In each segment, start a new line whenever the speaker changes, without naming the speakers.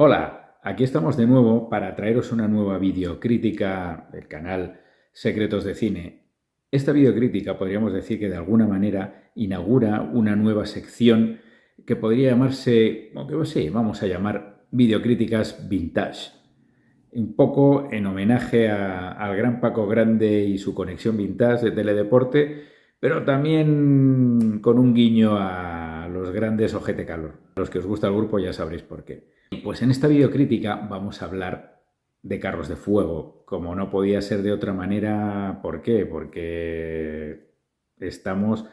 Hola, aquí estamos de nuevo para traeros una nueva videocrítica del canal Secretos de Cine. Esta videocrítica podríamos decir que de alguna manera inaugura una nueva sección que podría llamarse, o que sí, vamos a llamar videocríticas vintage. Un poco en homenaje al gran Paco Grande y su conexión vintage de Teledeporte, pero también con un guiño a los grandes Ojete Calor. Los que os gusta el grupo ya sabréis por qué. Pues en esta videocrítica vamos a hablar de Carros de Fuego, como no podía ser de otra manera. ¿Por qué? Porque estamos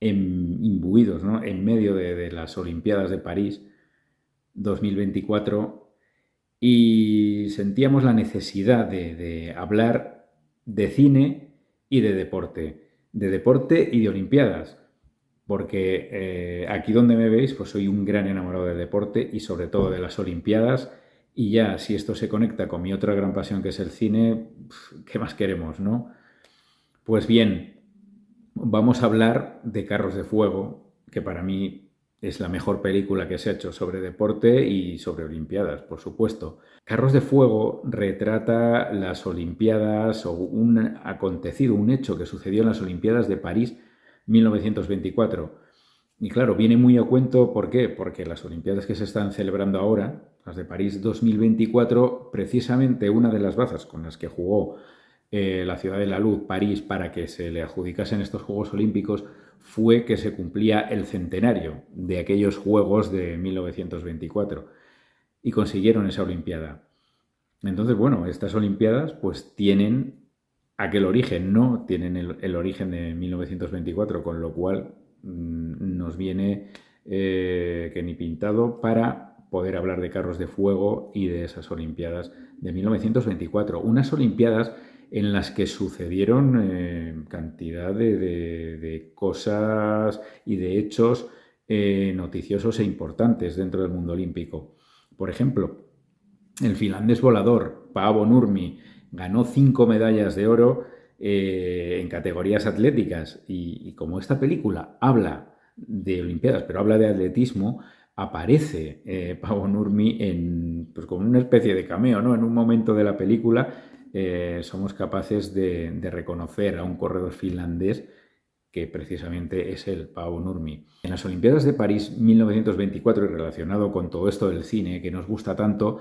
imbuidos, ¿no?, en medio de las Olimpiadas de París 2024 y sentíamos la necesidad de hablar de cine y de deporte y de Olimpiadas, porque aquí donde me veis, pues soy un gran enamorado del deporte y sobre todo de las Olimpiadas, y ya si esto se conecta con mi otra gran pasión que es el cine, ¿qué más queremos, no? Pues bien, vamos a hablar de Carros de Fuego, que para mí es la mejor película que se ha hecho sobre deporte y sobre Olimpiadas, por supuesto. Carros de Fuego retrata las Olimpiadas o un acontecido, un hecho que sucedió en las Olimpiadas de París 1924. Y claro, viene muy a cuento, ¿por qué? Porque las Olimpiadas que se están celebrando ahora, las de París 2024, precisamente una de las bazas con las que jugó la Ciudad de la Luz, París, para que se le adjudicasen estos Juegos Olímpicos, fue que se cumplía el centenario de aquellos Juegos de 1924 y consiguieron esa Olimpiada. Entonces, bueno, estas Olimpiadas pues tienen aquel origen, ¿no? Tienen el origen de 1924, con lo cual nos viene que ni pintado para poder hablar de Carros de Fuego y de esas Olimpiadas de 1924. Unas Olimpiadas en las que sucedieron cantidad de cosas y de hechos noticiosos e importantes dentro del mundo olímpico. Por ejemplo, el finlandés volador Paavo Nurmi ganó 5 medallas de oro en categorías atléticas y como esta película habla de Olimpiadas, pero habla de atletismo, aparece Paavo Nurmi pues como una especie de cameo, ¿no? En un momento de la película somos capaces de reconocer a un corredor finlandés que precisamente es el Paavo Nurmi. En las Olimpiadas de París 1924, y relacionado con todo esto del cine que nos gusta tanto,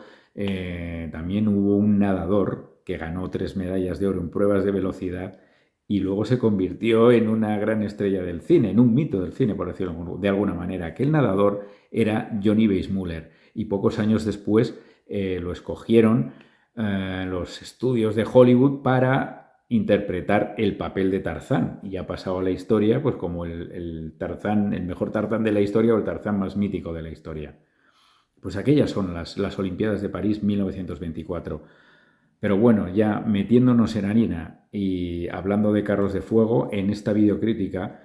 también hubo un nadador que ganó 3 medallas de oro en pruebas de velocidad y luego se convirtió en una gran estrella del cine, en un mito del cine, por decirlo de alguna manera. Aquel nadador era Johnny Weissmuller y pocos años después lo escogieron los estudios de Hollywood para interpretar el papel de Tarzán y ha pasado a la historia pues como el Tarzán, el mejor Tarzán de la historia o el Tarzán más mítico de la historia. Pues aquellas son las Olimpiadas de París 1924. Pero bueno, ya metiéndonos en harina y hablando de Carros de Fuego, en esta videocrítica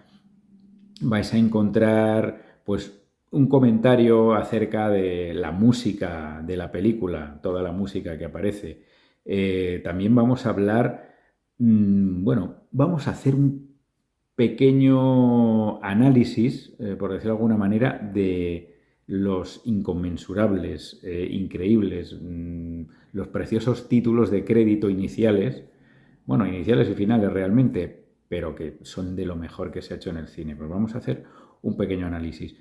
vais a encontrar pues un comentario acerca de la música de la película, toda la música que aparece. También vamos a hablar, bueno, vamos a hacer un pequeño análisis, por decirlo de alguna manera, de los inconmensurables, increíbles, los preciosos títulos de crédito iniciales, bueno, iniciales y finales realmente, pero que son de lo mejor que se ha hecho en el cine. Pues vamos a hacer un pequeño análisis.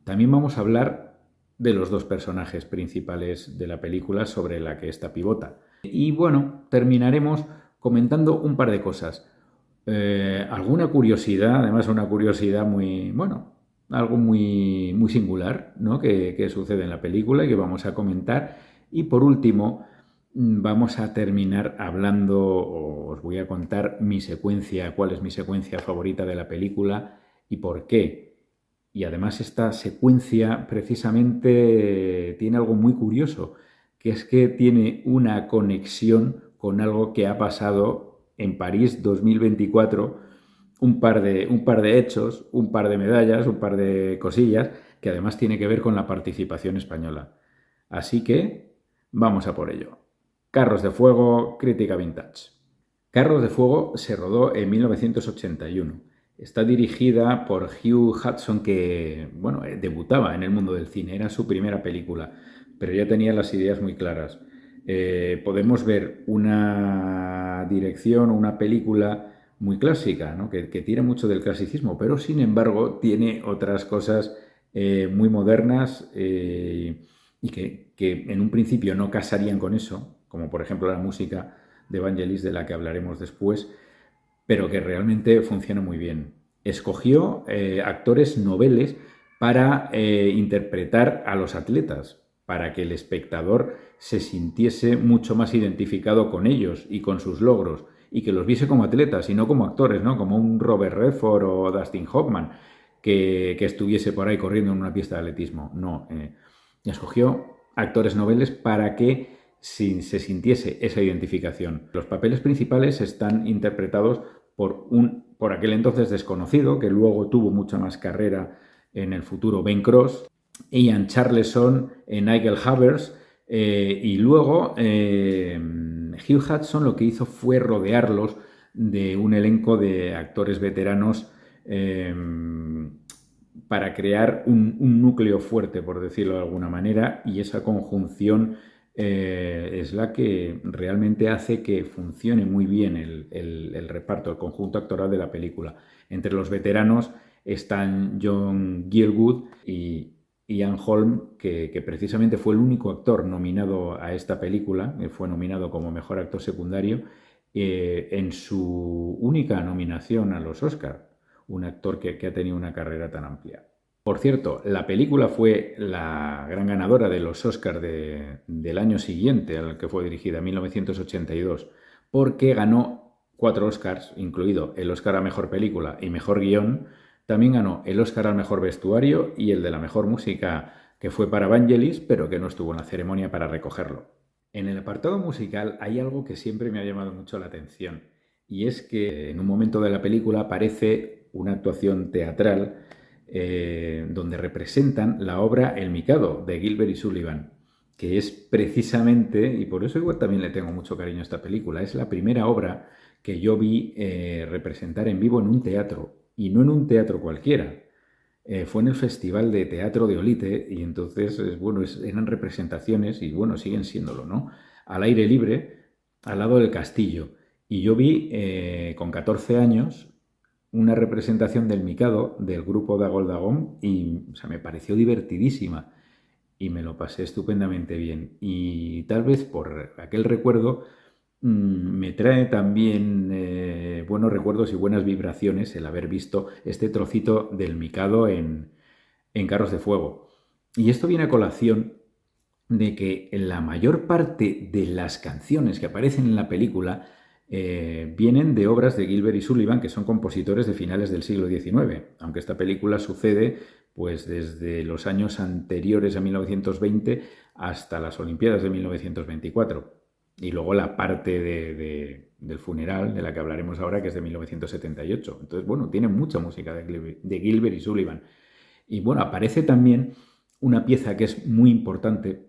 También vamos a hablar de los dos personajes principales de la película sobre la que esta pivota. Y bueno, terminaremos comentando un par de cosas. Alguna curiosidad, además una curiosidad muy, bueno, algo muy singular, ¿no?, que sucede en la película y que vamos a comentar. Y por último, vamos a terminar hablando, o os voy a contar mi secuencia, cuál es mi secuencia favorita de la película y por qué. Y además esta secuencia precisamente tiene algo muy curioso, que es que tiene una conexión con algo que ha pasado en París 2024, un par de hechos, un par de medallas, un par de cosillas, que además tiene que ver con la participación española. Así que vamos a por ello. Carros de Fuego, crítica vintage. Carros de Fuego se rodó en 1981. Está dirigida por Hugh Hudson, que bueno, debutaba en el mundo del cine, era su primera película. pero ya tenía las ideas muy claras. Podemos ver una dirección o una película muy clásica, ¿no? que tira mucho del clasicismo, pero sin embargo tiene otras cosas muy modernas y que en un principio no casarían con eso, como por ejemplo la música de Vangelis, de la que hablaremos después, pero que realmente funciona muy bien. Escogió actores noveles para interpretar a los atletas, para que el espectador se sintiese mucho más identificado con ellos y con sus logros, y que los viese como atletas y no como actores, ¿no? Como un Robert Redford o Dustin Hoffman, que estuviese por ahí corriendo en una pista de atletismo. No, escogió actores noveles para que se sintiese esa identificación. Los papeles principales están interpretados por aquel entonces desconocido, que luego tuvo mucha más carrera en el futuro, Ben Cross, Ian Charleson, Nigel Havers, y luego Hugh Hudson lo que hizo fue rodearlos de un elenco de actores veteranos para crear un núcleo fuerte, por decirlo de alguna manera, y esa conjunción es la que realmente hace que funcione muy bien el reparto, el conjunto actoral de la película. Entre los veteranos están John Gielgud y Ian Holm, que precisamente fue el único actor nominado a esta película, fue nominado como mejor actor secundario en su única nominación a los Oscars, un actor que ha tenido una carrera tan amplia. Por cierto, la película fue la gran ganadora de los Oscars del año siguiente al que fue dirigida, 1982, porque ganó 4 Oscars, incluido el Oscar a Mejor Película y Mejor Guión. También ganó el Oscar al Mejor Vestuario y el de la Mejor Música, que fue para Vangelis, pero que no estuvo en la ceremonia para recogerlo. En el apartado musical hay algo que siempre me ha llamado mucho la atención, y es que en un momento de la película aparece una actuación teatral donde representan la obra El Mikado de Gilbert y Sullivan, que es precisamente, y por eso igual también le tengo mucho cariño a esta película, es la primera obra que yo vi representar en vivo en un teatro, y no en un teatro cualquiera. Fue en el Festival de Teatro de Olite y entonces, bueno, eran representaciones y bueno, siguen siéndolo, ¿no? Al aire libre, al lado del castillo. Y yo vi con 14 años una representación del Mikado del grupo Dagol Dagón y o sea, me pareció divertidísima y me lo pasé estupendamente bien. Y tal vez por aquel recuerdo me trae también buenos recuerdos y buenas vibraciones el haber visto este trocito del Mikado en Carros de Fuego. Y esto viene a colación de que la mayor parte de las canciones que aparecen en la película vienen de obras de Gilbert y Sullivan, que son compositores de finales del siglo XIX, aunque esta película sucede pues desde los años anteriores a 1920 hasta las Olimpiadas de 1924. Y luego la parte del funeral, de la que hablaremos ahora, que es de 1978. Entonces, bueno, tiene mucha música de Gilbert y Sullivan. Y bueno, aparece también una pieza que es muy importante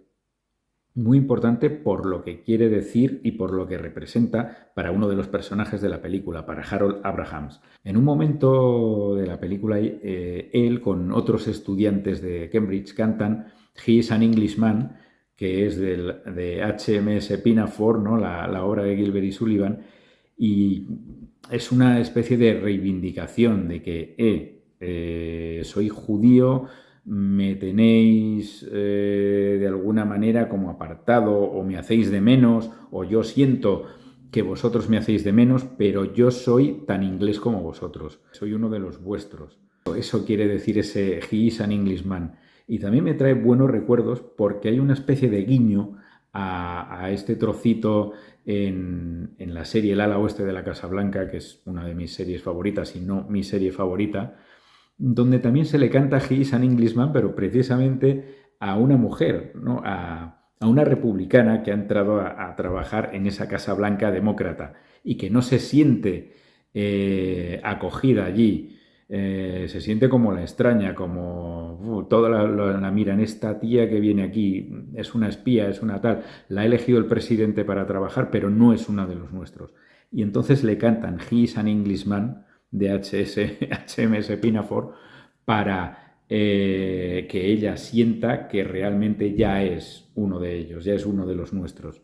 por lo que quiere decir y por lo que representa para uno de los personajes de la película, para Harold Abrahams. En un momento de la película, él con otros estudiantes de Cambridge cantan He is an Englishman, que es de HMS Pinafore, ¿no? la obra de Gilbert y Sullivan, y es una especie de reivindicación de que soy judío, me tenéis de alguna manera como apartado o me hacéis de menos o yo siento que vosotros me hacéis de menos, pero yo soy tan inglés como vosotros, soy uno de los vuestros. Eso quiere decir ese He is an Englishman. Y también me trae buenos recuerdos porque hay una especie de guiño a este trocito en la serie El ala oeste de la Casa Blanca, que es una de mis series favoritas y no mi serie favorita, donde también se le canta He is an Englishman, pero precisamente a una mujer, ¿no? a una republicana que ha entrado a trabajar en esa Casa Blanca demócrata y que no se siente acogida allí. Se siente como la extraña, como toda la miran, esta tía que viene aquí es una espía, es una tal, la ha elegido el presidente para trabajar, pero no es una de los nuestros. Y entonces le cantan He is an Englishman de HMS Pinafore para que ella sienta que realmente ya es uno de ellos, ya es uno de los nuestros.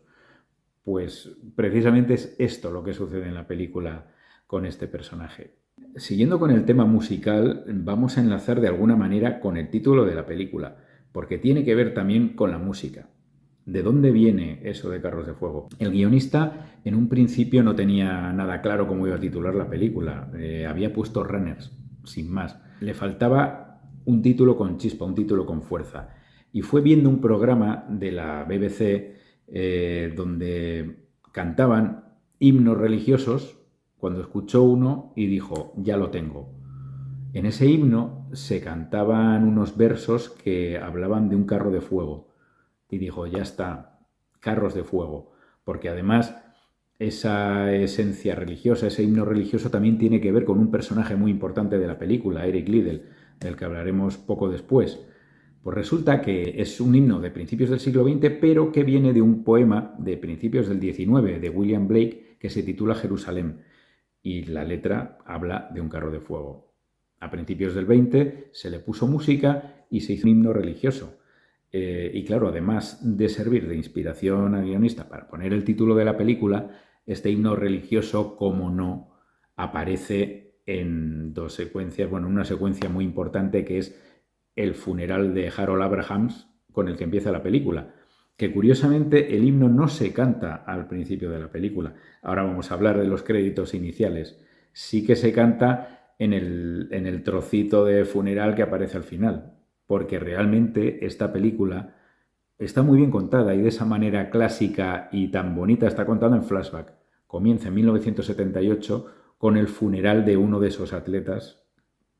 Pues precisamente es esto lo que sucede en la película con este personaje. Siguiendo con el tema musical, vamos a enlazar de alguna manera con el título de la película, porque tiene que ver también con la música. ¿De dónde viene eso de Carros de Fuego? El guionista en un principio no tenía nada claro cómo iba a titular la película. Había puesto Runners, sin más. Le faltaba un título con chispa, un título con fuerza. Y fue viendo un programa de la BBC donde cantaban himnos religiosos cuando escuchó uno y dijo, ya lo tengo. En ese himno se cantaban unos versos que hablaban de un carro de fuego y dijo, ya está, carros de fuego, porque además esa esencia religiosa, ese himno religioso también tiene que ver con un personaje muy importante de la película, Eric Liddell, del que hablaremos poco después. Pues resulta que es un himno de principios del siglo XX, pero que viene de un poema de principios del XIX de William Blake que se titula Jerusalén, y la letra habla de un carro de fuego. A principios del 20 se le puso música y se hizo un himno religioso. Y claro, además de servir de inspiración al guionista para poner el título de la película, este himno religioso, como no, aparece en dos secuencias, bueno, una secuencia muy importante que es el funeral de Harold Abrahams, con el que empieza la película, que curiosamente el himno no se canta al principio de la película. Ahora vamos a hablar de los créditos iniciales. Sí que se canta en el trocito de funeral que aparece al final, porque realmente esta película está muy bien contada y de esa manera clásica y tan bonita está contada en flashback. Comienza en 1978 con el funeral de uno de esos atletas,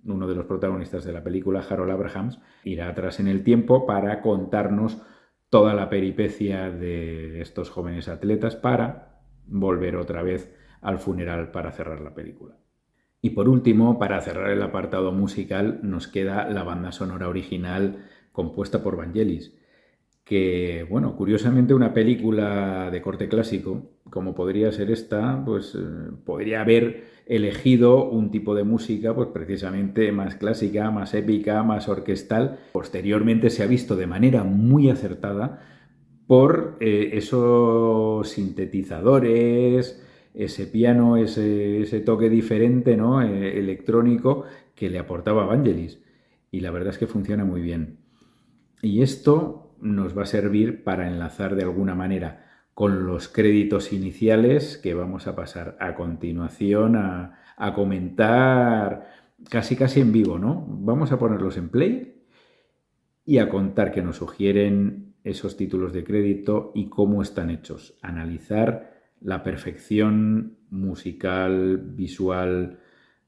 uno de los protagonistas de la película, Harold Abrahams, irá atrás en el tiempo para contarnos toda la peripecia de estos jóvenes atletas para volver otra vez al funeral para cerrar la película. Y por último, para cerrar el apartado musical, nos queda la banda sonora original compuesta por Vangelis, que, bueno, curiosamente una película de corte clásico, como podría ser esta, pues podría haber elegido un tipo de música, pues precisamente más clásica, más épica, más orquestal. Posteriormente se ha visto de manera muy acertada por esos sintetizadores, ese piano, ese toque diferente, ¿no? Electrónico que le aportaba Vangelis. Y la verdad es que funciona muy bien. Y esto nos va a servir para enlazar de alguna manera con los créditos iniciales que vamos a pasar a continuación a comentar casi casi en vivo, ¿no? Vamos a ponerlos en play y a contar qué nos sugieren esos títulos de crédito y cómo están hechos. Analizar la perfección musical, visual,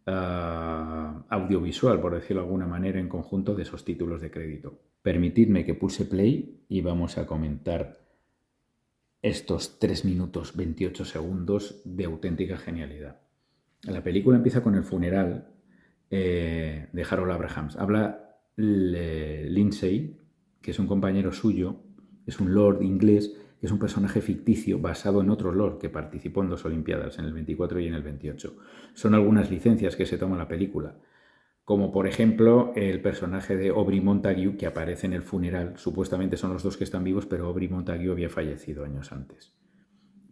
audiovisual, por decirlo de alguna manera, en conjunto de esos títulos de crédito. Permitidme que pulse play y vamos a comentar estos 3 minutos 28 segundos de auténtica genialidad. La película empieza con el funeral de Harold Abrahams. Habla Lindsay, que es un compañero suyo, es un lord inglés, que es un personaje ficticio basado en otro lord que participó en 2 Olimpiadas, en el 24 y en el 28. Son algunas licencias que se toma la película, como por ejemplo el personaje de Aubrey Montague que aparece en el funeral. Supuestamente son los dos que están vivos, pero Aubrey Montague había fallecido años antes.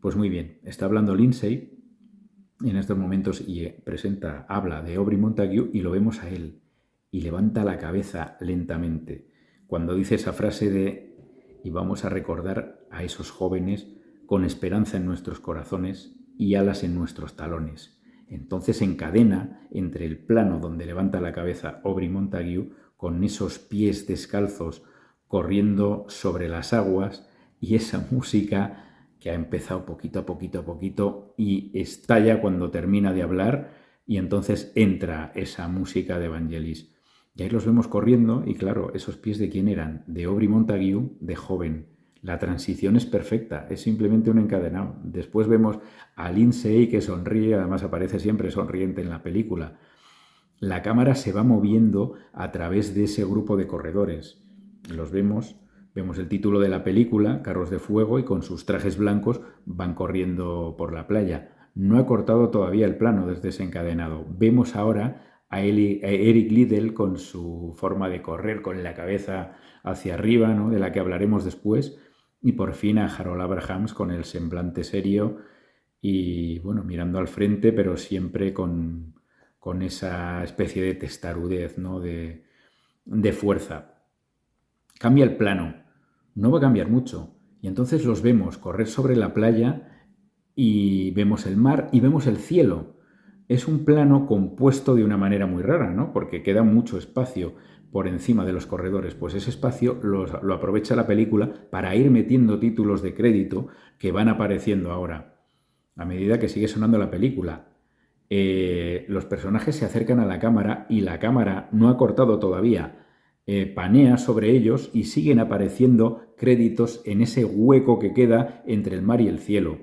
Pues muy bien, está hablando Lindsay en estos momentos y habla de Aubrey Montague y lo vemos a él y levanta la cabeza lentamente cuando dice esa frase de y vamos a recordar a esos jóvenes con esperanza en nuestros corazones y alas en nuestros talones. Entonces encadena entre el plano donde levanta la cabeza Aubrey Montague con esos pies descalzos corriendo sobre las aguas y esa música que ha empezado poquito a poquito a poquito y estalla cuando termina de hablar y entonces entra esa música de Vangelis. Y ahí los vemos corriendo y claro, esos pies de quién eran, de Aubrey Montague, de joven. La transición es perfecta, es simplemente un encadenado. Después vemos a Lindsay que sonríe, además aparece siempre sonriente en la película. La cámara se va moviendo a través de ese grupo de corredores. Los vemos el título de la película, Carros de Fuego, y con sus trajes blancos van corriendo por la playa. No ha cortado todavía el plano desde ese encadenado. Vemos ahora a Eric Liddell con su forma de correr con la cabeza hacia arriba, ¿no? De la que hablaremos después, y por fin a Harold Abrahams con el semblante serio y, bueno, mirando al frente, pero siempre con esa especie de testarudez, ¿no? De fuerza. Cambia el plano, no va a cambiar mucho, y entonces los vemos correr sobre la playa y vemos el mar y vemos el cielo. Es un plano compuesto de una manera muy rara, ¿no? Porque queda mucho espacio por encima de los corredores. Pues ese espacio lo aprovecha la película para ir metiendo títulos de crédito que van apareciendo ahora, a medida que sigue sonando la película. Los personajes se acercan a la cámara y la cámara no ha cortado todavía. Panea sobre ellos y siguen apareciendo créditos en ese hueco que queda entre el mar y el cielo,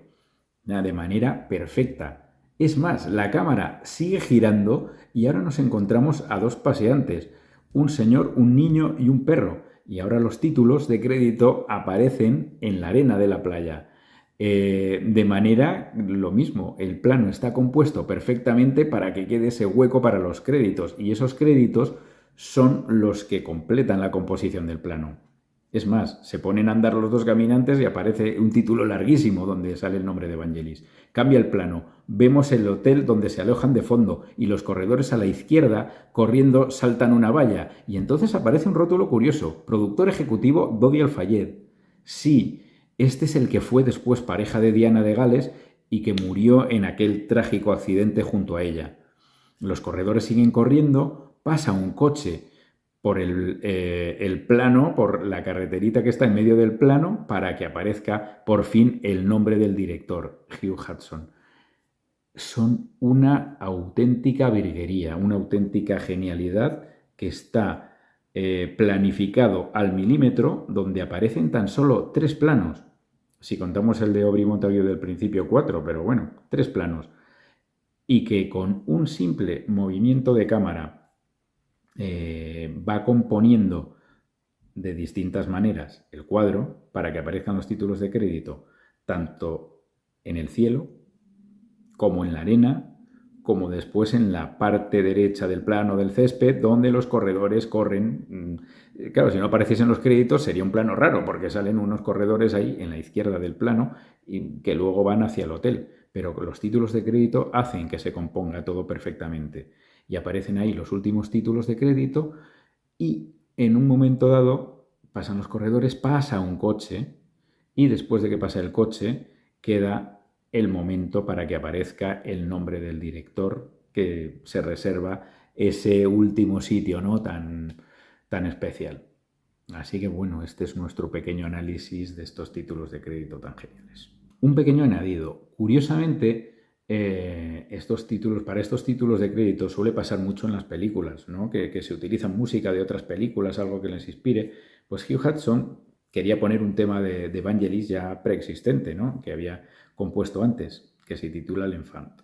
de manera perfecta. Es más, la cámara sigue girando y ahora nos encontramos a dos paseantes, un señor, un niño y un perro. Y ahora los títulos de crédito aparecen en la arena de la playa. De manera, lo mismo, el plano está compuesto perfectamente para que quede ese hueco para los créditos. Y esos créditos son los que completan la composición del plano. Es más, se ponen a andar los dos caminantes y aparece un título larguísimo donde sale el nombre de Vangelis. Cambia el plano, vemos el hotel donde se alojan de fondo y los corredores a la izquierda corriendo saltan una valla y entonces aparece un rótulo curioso, productor ejecutivo Dodi Al-Fayed. Sí, este es el que fue después pareja de Diana de Gales y que murió en aquel trágico accidente junto a ella. Los corredores siguen corriendo, pasa un coche por el plano, por la carreterita que está en medio del plano, para que aparezca por fin el nombre del director, Hugh Hudson. Son una auténtica virguería, una auténtica genialidad que está planificado al milímetro, donde aparecen tan solo 3 planos. Si contamos el de Aubrey Montague del principio, 4, pero bueno, 3 planos. Y que con un simple movimiento de cámara va componiendo de distintas maneras el cuadro para que aparezcan los títulos de crédito tanto en el cielo como en la arena, como después en la parte derecha del plano del césped donde los corredores corren. Claro, si no apareciesen los créditos sería un plano raro porque salen unos corredores ahí en la izquierda del plano y que luego van hacia el hotel, pero los títulos de crédito hacen que se componga todo perfectamente y aparecen ahí los últimos títulos de crédito y en un momento dado pasan los corredores, pasa un coche y después de que pasa el coche queda el momento para que aparezca el nombre del director que se reserva ese último sitio, ¿no? tan especial. Así que bueno, este es nuestro pequeño análisis de estos títulos de crédito tan geniales. Un pequeño añadido. Curiosamente, para estos títulos de crédito suele pasar mucho en las películas, ¿no? Que se utiliza música de otras películas, algo que les inspire. Pues Hugh Hudson quería poner un tema de Vangelis ya preexistente, ¿no? Que había compuesto antes, que se titula L'Enfant.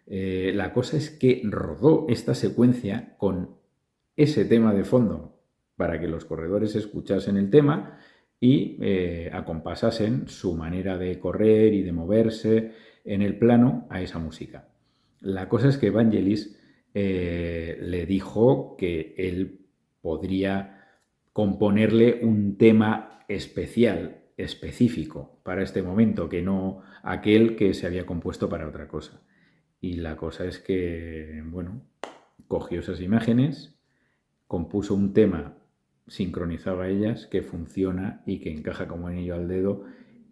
La cosa es que rodó esta secuencia con ese tema de fondo para que los corredores escuchasen el tema y acompasasen su manera de correr y de moverse en el plano a esa música. La cosa es que Vangelis le dijo que él podría componerle un tema especial, específico para este momento, que no aquel que se había compuesto para otra cosa. Y la cosa es que, bueno, cogió esas imágenes, compuso un tema sincronizado a ellas que funciona y que encaja como anillo al dedo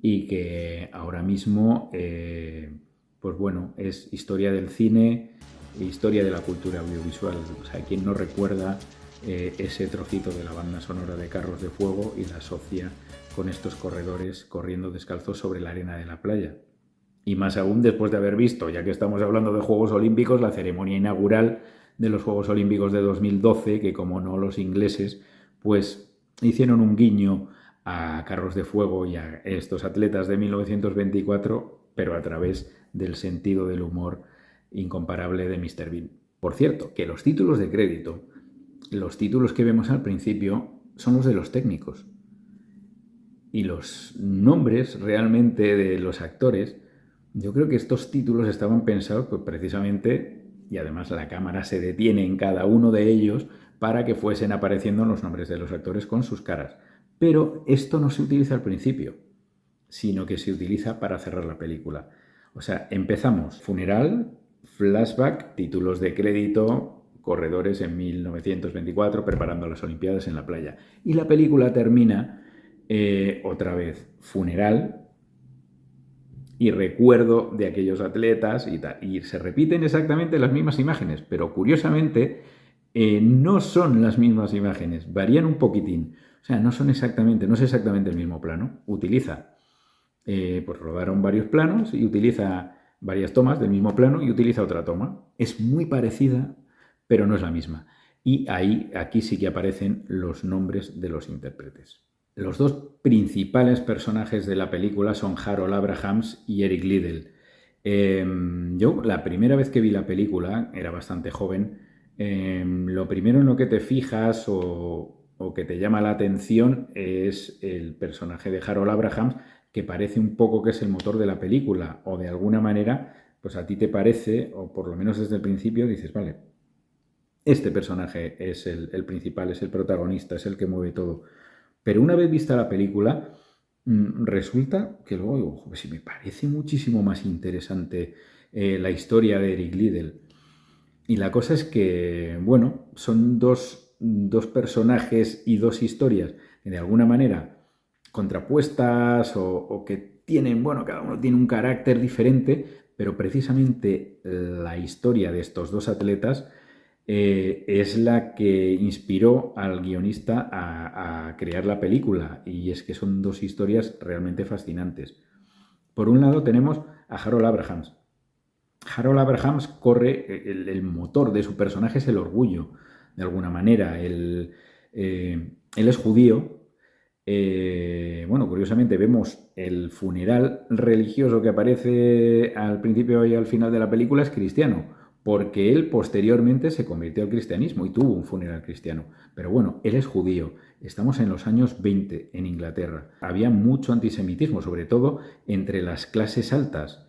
y que ahora mismo, pues bueno, es historia del cine e historia de la cultura audiovisual. O sea, quien no recuerda ese trocito de la banda sonora de Carros de Fuego y la asocia con estos corredores corriendo descalzos sobre la arena de la playa. Y más aún después de haber visto, ya que estamos hablando de Juegos Olímpicos, la ceremonia inaugural de los Juegos Olímpicos de 2012, que como no los ingleses, pues hicieron un guiño a Carros de Fuego y a estos atletas de 1924, pero a través del sentido del humor incomparable de Mr. Bean. Por cierto, que los títulos de crédito, los títulos que vemos al principio, son los de los técnicos. Y los nombres realmente de los actores, yo creo que estos títulos estaban pensados pues, precisamente y además la cámara se detiene en cada uno de ellos para que fuesen apareciendo los nombres de los actores con sus caras. Pero esto no se utiliza al principio, sino que se utiliza para cerrar la película. O sea, empezamos funeral, flashback, títulos de crédito, corredores en 1924 preparando las Olimpiadas en la playa. Y la película termina otra vez funeral y recuerdo de aquellos atletas y tal. Y se repiten exactamente las mismas imágenes, pero curiosamente no son las mismas imágenes, varían un poquitín. O sea, no es exactamente el mismo plano. Utiliza, pues rodaron varios planos y utiliza varias tomas del mismo plano y utiliza otra toma. Es muy parecida, pero no es la misma. Y aquí sí que aparecen los nombres de los intérpretes. Los dos principales personajes de la película son Harold Abrahams y Eric Liddell. Yo la primera vez que vi la película, era bastante joven, lo primero en lo que te fijas o que te llama la atención es el personaje de Harold Abrahams, que parece un poco que es el motor de la película, o de alguna manera, pues a ti te parece, o por lo menos desde el principio dices, vale, este personaje es el principal, es el protagonista, es el que mueve todo. Pero una vez vista la película, resulta que luego digo, joder, sí me parece muchísimo más interesante la historia de Eric Liddell. Y la cosa es que, bueno, son dos personajes y dos historias que de alguna manera contrapuestas o que tienen, bueno, cada uno tiene un carácter diferente, pero precisamente la historia de estos dos atletas es la que inspiró al guionista a crear la película, y es que son dos historias realmente fascinantes. Por un lado tenemos a Harold Abrahams. Harold Abrahams corre, motor de su personaje es el orgullo, de alguna manera. Él es judío. Bueno, curiosamente vemos el funeral religioso que aparece al principio y al final de la película es cristiano, porque él posteriormente se convirtió al cristianismo y tuvo un funeral cristiano. Pero bueno, él es judío. Estamos en los años 20 en Inglaterra. Había mucho antisemitismo, sobre todo entre las clases altas.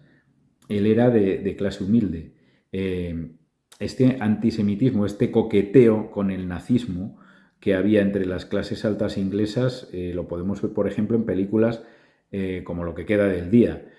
Él era de clase humilde. Este antisemitismo, este coqueteo con el nazismo que había entre las clases altas inglesas, lo podemos ver, por ejemplo, en películas como Lo que queda del día.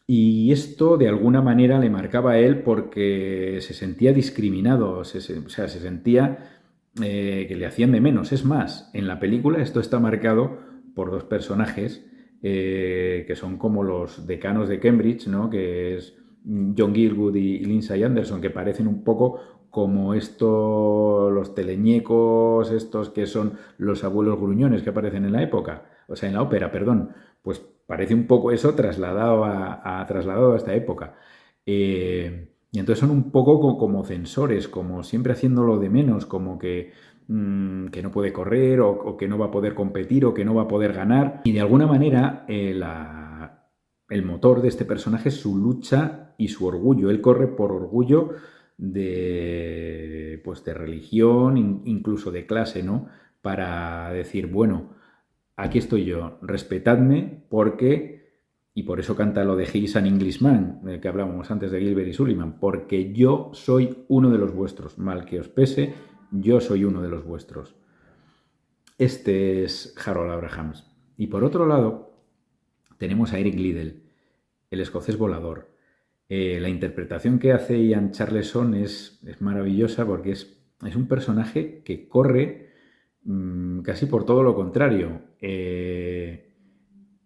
Y esto de alguna manera le marcaba a él porque se sentía discriminado, o sea, se sentía que le hacían de menos. Es más, en la película esto está marcado por dos personajes que son como los decanos de Cambridge, ¿no? Que es John Gielgud y Lindsay Anderson, que parecen un poco como los teleñecos, estos que son los abuelos gruñones que aparecen en la época, o sea, en la ópera, perdón. Pues parece un poco eso trasladado a esta época. Y entonces son un poco como censores, como siempre haciéndolo de menos, como que no puede correr o que no va a poder competir o que no va a poder ganar. Y de alguna manera el motor de este personaje es su lucha y su orgullo. Él corre por orgullo pues de religión, incluso de clase, ¿no? Para decir, bueno, aquí estoy yo, respetadme porque, y por eso canta lo de He's an Englishman, que hablábamos antes de Gilbert y Sullivan, porque yo soy uno de los vuestros, mal que os pese, yo soy uno de los vuestros. Este es Harold Abrahams. Y por otro lado, tenemos a Eric Liddell, el escocés volador. La interpretación que hace Ian Charleson es maravillosa porque es un personaje que corre casi por todo lo contrario.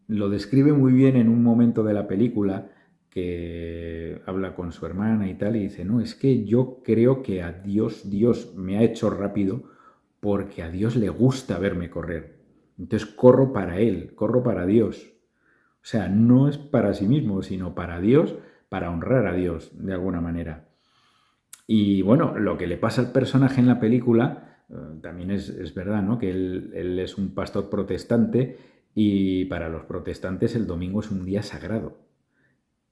Lo describe muy bien en un momento de la película que habla con su hermana y tal, y dice, no, es que yo creo que a Dios me ha hecho rápido porque a Dios le gusta verme correr. Entonces corro para Él, corro para Dios. O sea, no es para sí mismo, sino para Dios, para honrar a Dios, de alguna manera. Y bueno, lo que le pasa al personaje en la película también es verdad, ¿no? Que él es un pastor protestante y para los protestantes el domingo es un día sagrado.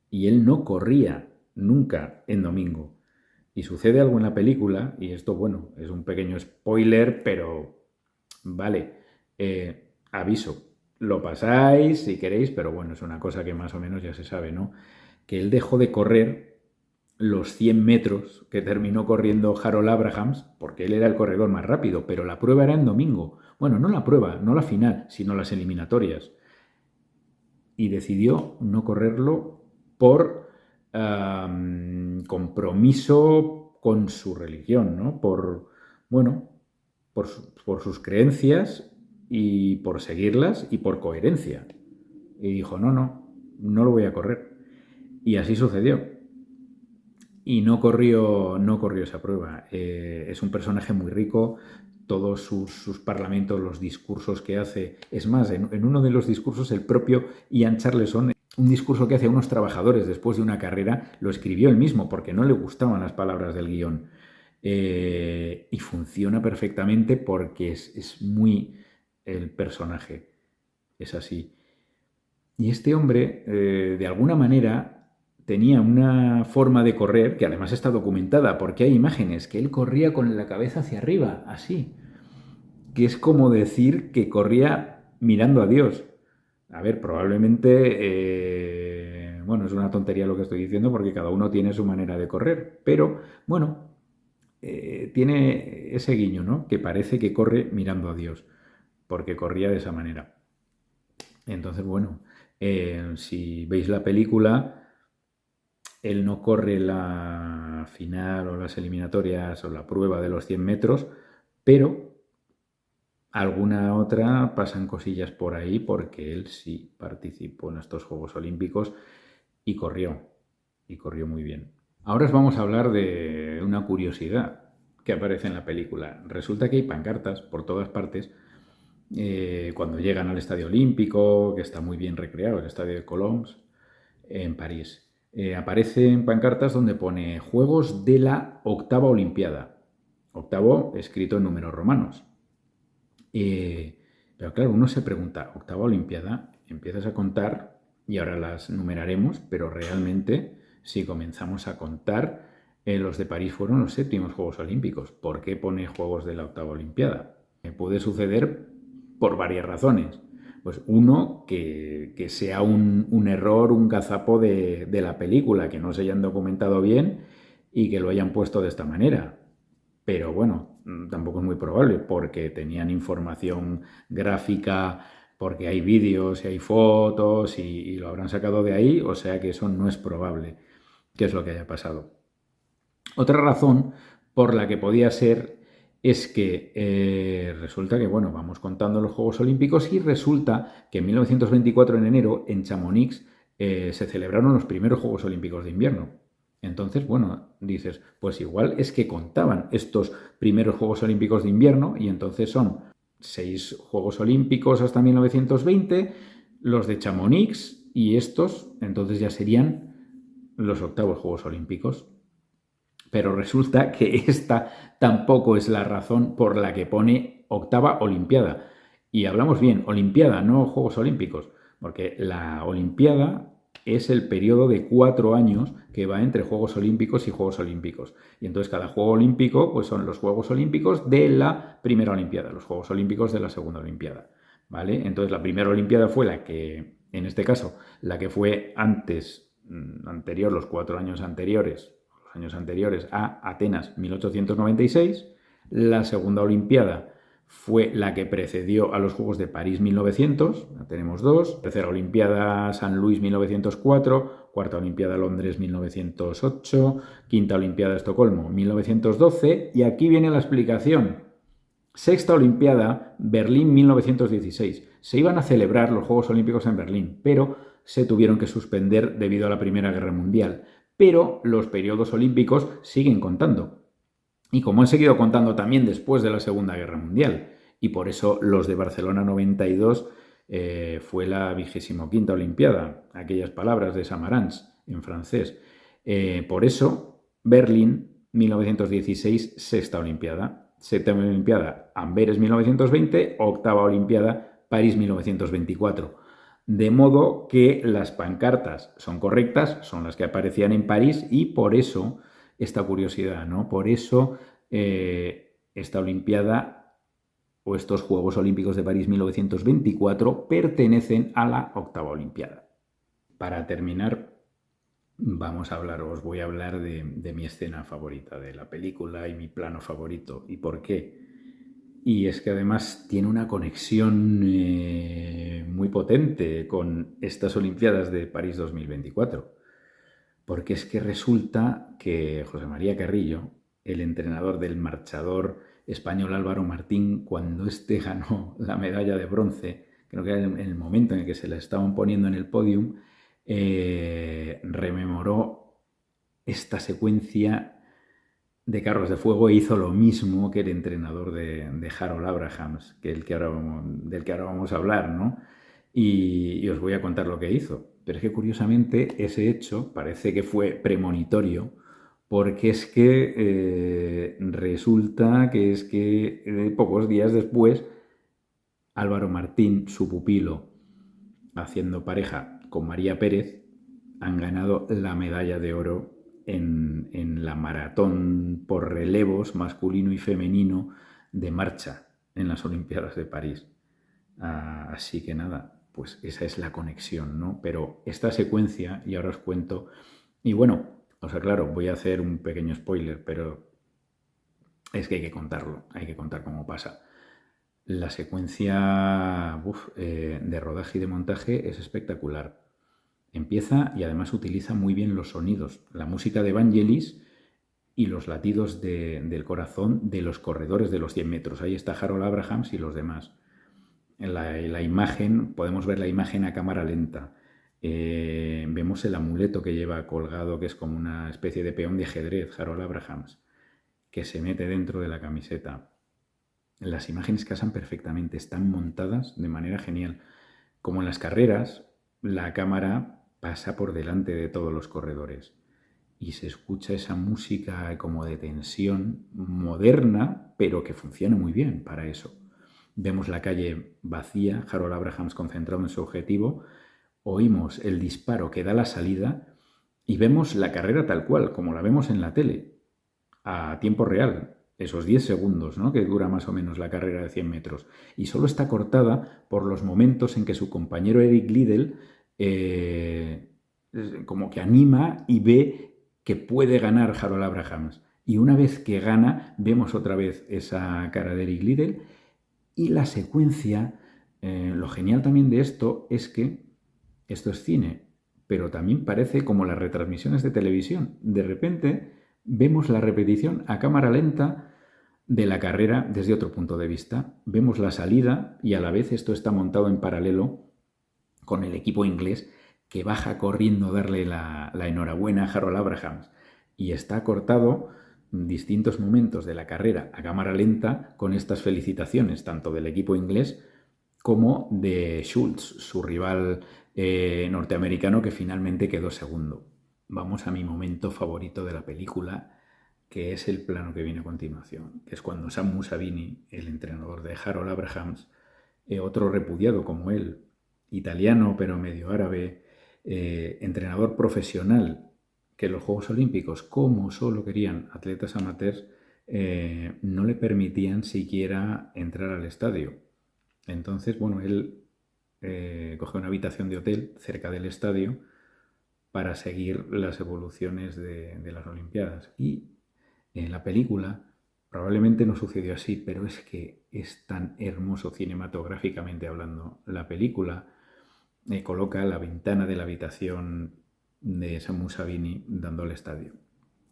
Y él no corría nunca en domingo. Y sucede algo en la película, y esto, bueno, es un pequeño spoiler, pero vale, aviso, lo pasáis si queréis, pero bueno, es una cosa que más o menos ya se sabe, ¿no? Que él dejó de correr los 100 metros que terminó corriendo Harold Abrahams, porque él era el corredor más rápido, pero la prueba era en domingo. Bueno, no la prueba, no la final, sino las eliminatorias. Y decidió no correrlo por compromiso con su religión, ¿no? Bueno, por sus creencias y por seguirlas y por coherencia. Y dijo, no lo voy a correr. Y así sucedió. Y no corrió esa prueba. Es un personaje muy rico, todos sus parlamentos, los discursos que hace. Es más, en uno de los discursos, el propio Ian Charleson, un discurso que hace a unos trabajadores después de una carrera, lo escribió él mismo porque no le gustaban las palabras del guión. Y funciona perfectamente porque es muy el personaje. Es así. Y este hombre, de alguna manera, tenía una forma de correr que además está documentada porque hay imágenes que él corría con la cabeza hacia arriba, así, que es como decir que corría mirando a Dios. A ver, probablemente, bueno, es una tontería lo que estoy diciendo porque cada uno tiene su manera de correr, pero bueno, tiene ese guiño, ¿no? Que parece que corre mirando a Dios, porque corría de esa manera. Entonces, bueno, si veis la película, él no corre la final o las eliminatorias o la prueba de los 100 metros, pero alguna otra pasan cosillas por ahí porque él sí participó en estos Juegos Olímpicos y corrió muy bien. Ahora os vamos a hablar de una curiosidad que aparece en la película. Resulta que hay pancartas por todas partes cuando llegan al Estadio Olímpico, que está muy bien recreado, el Estadio de Colomos, en París. Aparecen pancartas donde pone Juegos de la octava Olimpiada. Octavo escrito en números romanos. Pero claro, uno se pregunta, octava Olimpiada, empiezas a contar y ahora las numeraremos, pero realmente si comenzamos a contar, los de París fueron los séptimos Juegos Olímpicos. ¿Por qué pone Juegos de la octava Olimpiada? Puede suceder por varias razones. Pues uno, que sea un error, un gazapo de la película, que no se hayan documentado bien y que lo hayan puesto de esta manera. Pero bueno, tampoco es muy probable porque tenían información gráfica, porque hay vídeos y hay fotos y lo habrán sacado de ahí, o sea que eso no es probable que es lo que haya pasado. Otra razón por la que podía ser es que resulta que, bueno, vamos contando los Juegos Olímpicos y resulta que en 1924, en enero, en Chamonix, se celebraron los primeros Juegos Olímpicos de invierno. Entonces, bueno, dices, pues igual es que contaban estos primeros Juegos Olímpicos de invierno y entonces son 6 Juegos Olímpicos hasta 1920, los de Chamonix y estos, entonces ya serían los octavos Juegos Olímpicos. Pero resulta que esta tampoco es la razón por la que pone octava Olimpiada. Y hablamos bien, Olimpiada, no Juegos Olímpicos, porque la Olimpiada es el periodo de 4 años que va entre Juegos Olímpicos y Juegos Olímpicos. Y entonces cada Juego Olímpico pues son los Juegos Olímpicos de la primera Olimpiada, los Juegos Olímpicos de la segunda Olimpiada. ¿Vale? Entonces la primera Olimpiada fue la que, en este caso, la que fue anterior, los 4 años anteriores a Atenas 1896. La segunda Olimpiada fue la que precedió a los Juegos de París 1900, tenemos 2. Tercera Olimpiada San Luis 1904, cuarta Olimpiada Londres 1908, quinta Olimpiada Estocolmo 1912 y aquí viene la explicación. Sexta Olimpiada Berlín 1916. Se iban a celebrar los Juegos Olímpicos en Berlín, pero se tuvieron que suspender debido a la Primera Guerra Mundial. Pero los periodos olímpicos siguen contando. Y como han seguido contando también después de la Segunda Guerra Mundial. Y por eso los de Barcelona 92 fue la 25ª Olimpiada. Aquellas palabras de Samarans en francés. Por eso Berlín 1916, sexta Olimpiada. Séptima Olimpiada Amberes 1920, octava Olimpiada París 1924. De modo que las pancartas son correctas, son las que aparecían en París y por eso esta curiosidad, ¿no? Por eso esta Olimpiada o estos Juegos Olímpicos de París 1924 pertenecen a la octava Olimpiada. Para terminar, os voy a hablar de mi escena favorita de la película y mi plano favorito. ¿Y por qué? Y es que además tiene una conexión muy potente con estas Olimpiadas de París 2024. Porque es que resulta que José María Carrillo, el entrenador del marchador español Álvaro Martín, cuando éste ganó la medalla de bronce, creo que era en el momento en el que se la estaban poniendo en el podium, rememoró esta secuencia de carros de fuego e hizo lo mismo que el entrenador de Harold Abrahams, del que ahora vamos a hablar, ¿no? Y os voy a contar lo que hizo. Pero es que curiosamente ese hecho parece que fue premonitorio, porque es que resulta que pocos días después Álvaro Martín, su pupilo, haciendo pareja con María Pérez, han ganado la medalla de oro en la maratón por relevos masculino y femenino de marcha en las Olimpiadas de París. Así que nada, pues esa es la conexión, ¿no? Pero esta secuencia, y ahora os cuento, y bueno, os aclaro, voy a hacer un pequeño spoiler, pero es que hay que contarlo, hay que contar cómo pasa. La secuencia de rodaje y de montaje es espectacular. Empieza y además utiliza muy bien los sonidos, la música de Vangelis y los latidos del corazón de los corredores de los 100 metros. Ahí está Harold Abrahams y los demás. En la imagen, podemos ver la imagen a cámara lenta. Vemos el amuleto que lleva colgado, que es como una especie de peón de ajedrez, Harold Abrahams, que se mete dentro de la camiseta. Las imágenes casan perfectamente, están montadas de manera genial. Como en las carreras, la cámara pasa por delante de todos los corredores y se escucha esa música como de tensión moderna, pero que funciona muy bien para eso. Vemos la calle vacía, Harold Abrahams concentrado en su objetivo, oímos el disparo que da la salida y vemos la carrera tal cual, como la vemos en la tele, a tiempo real, esos 10 segundos, ¿no?, que dura más o menos la carrera de 100 metros. Y solo está cortada por los momentos en que su compañero Eric Liddell como que anima y ve que puede ganar Harold Abrahams. Y una vez que gana, vemos otra vez esa cara de Eric Liddell y la secuencia. Lo genial también de esto es que esto es cine, pero también parece como las retransmisiones de televisión. De repente vemos la repetición a cámara lenta de la carrera desde otro punto de vista. Vemos la salida y a la vez esto está montado en paralelo con el equipo inglés que baja corriendo a darle la enhorabuena a Harold Abrahams. Y está cortado distintos momentos de la carrera a cámara lenta con estas felicitaciones, tanto del equipo inglés como de Schultz, su rival norteamericano que finalmente quedó segundo. Vamos a mi momento favorito de la película, que es el plano que viene a continuación, que es cuando Sam Musabini, el entrenador de Harold Abrahams, otro repudiado como él, italiano pero medio árabe, entrenador profesional, que los Juegos Olímpicos, como solo querían atletas amateurs, no le permitían siquiera entrar al estadio. Entonces, bueno, él coge una habitación de hotel cerca del estadio para seguir las evoluciones de las Olimpiadas. Y en la película probablemente no sucedió así, pero es que es tan hermoso cinematográficamente hablando. La película coloca la ventana de la habitación de Samu Savini dando al estadio.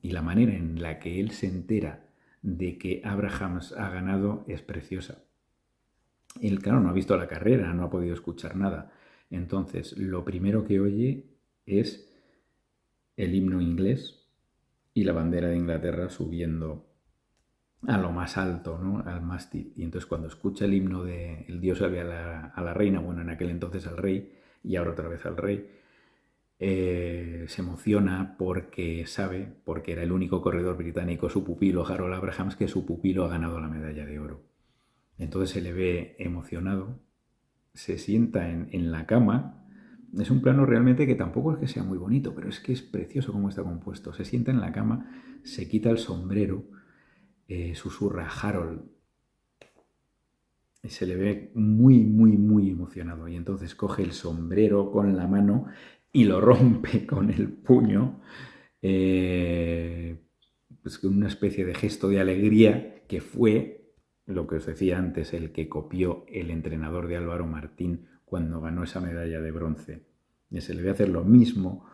Y la manera en la que él se entera de que Abrahams ha ganado es preciosa. Él, claro, no ha visto la carrera, no ha podido escuchar nada. Entonces, lo primero que oye es el himno inglés y la bandera de Inglaterra subiendo a lo más alto, ¿no?, al mástil. Y entonces cuando escucha el himno de El Dios salve a la reina, bueno, en aquel entonces al rey, y ahora otra vez al rey, se emociona porque sabe, porque era el único corredor británico, su pupilo Harold Abrahams, que su pupilo ha ganado la medalla de oro. Entonces se le ve emocionado, se sienta en la cama. Es un plano realmente que tampoco es que sea muy bonito, pero es que es precioso cómo está compuesto. Se sienta en la cama, se quita el sombrero, susurra Harold, y se le ve muy, muy, muy emocionado. Y entonces coge el sombrero con la mano y lo rompe con el puño, pues con una especie de gesto de alegría que fue lo que os decía antes, el que copió el entrenador de Álvaro Martín cuando ganó esa medalla de bronce. Y se le ve hacer lo mismo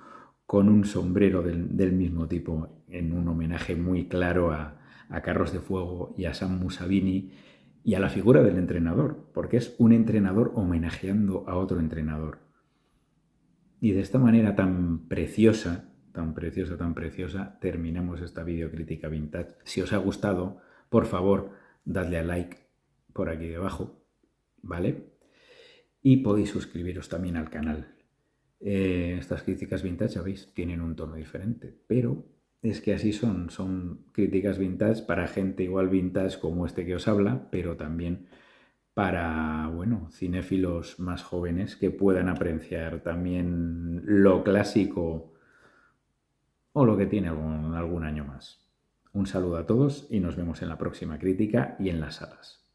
con un sombrero del mismo tipo, en un homenaje muy claro a Carros de Fuego y a Sam Musabini y a la figura del entrenador, porque es un entrenador homenajeando a otro entrenador. Y de esta manera tan preciosa, tan preciosa, tan preciosa, terminamos esta videocrítica vintage. Si os ha gustado, por favor, dadle a like por aquí debajo, ¿vale? Y podéis suscribiros también al canal. Estas críticas vintage, sabéis, tienen un tono diferente, pero es que así son críticas vintage para gente igual vintage como este que os habla, pero también para, bueno, cinéfilos más jóvenes que puedan apreciar también lo clásico o lo que tiene algún año más. Un saludo a todos y nos vemos en la próxima crítica y en las salas.